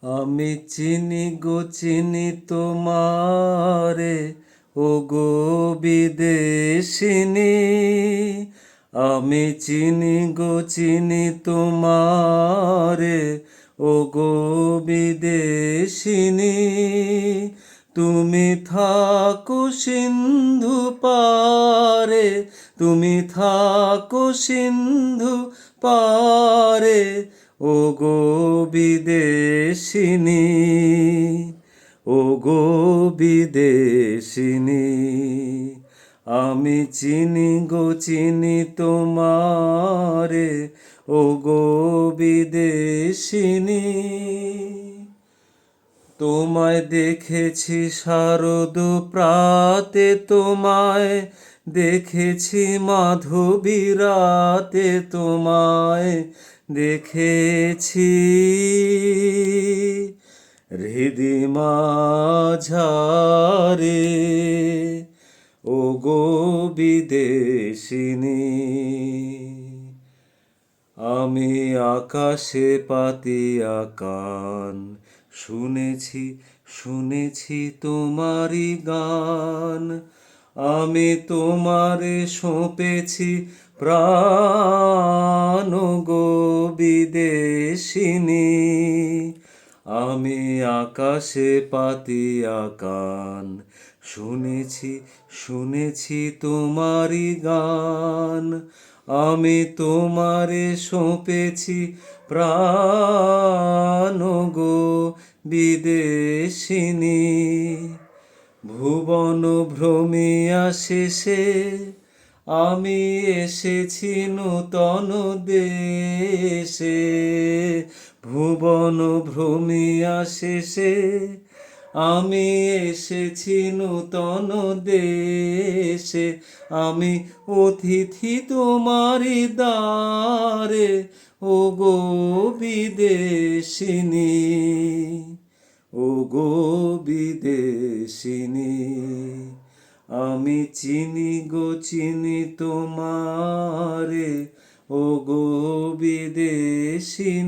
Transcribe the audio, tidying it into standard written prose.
আমি চিনি গো চিনি তোমারে, ও গো বিদেশিনী। আমি চিনি গো চিনি তোমারে, ও গো বিদেশিনী। তুমি থাকো সিন্ধু পারে, তুমি থাকো সিন্ধু পারে, ও গো বিদেশিনী, ও গো বিদেশিনী। আমি চিনি গো চিনি তোমারে, ও গো বিদেশিনী। তোমায় দেখেছি শারদ প্রাতে, তোমায় দেখেছি মাধবী রাতে, তোমায় দেখেছি হৃদি মাঝারে, ও গো বিদেশিনী। আমি আকাশে পাতিয়া কান, শুনেছি শুনেছি তোমারি গান। আমি তোমারে সঁপেছি প্রাণ, গো বিদেশিনী। আমি আকাশে পাতিয়া কান, শুনেছি শুনেছি তোমারি গান। আমি তোমারে সঁপেছি প্রাণ, গো বিদেশিনী। ভুবন ভ্রমিয়া শেষে আমি এসেছি নূতন দেশে। ভুবন ভ্রমিয়া শেষে আমি এসেছি নূতন দেশে। আমি অতিথি তোমারি দ্বারে, ও গো বিদেশিনী, ও গো বিদেশিনী। আমি চিনি গো চিনি তোমারে, ও গো বিদেশিনী।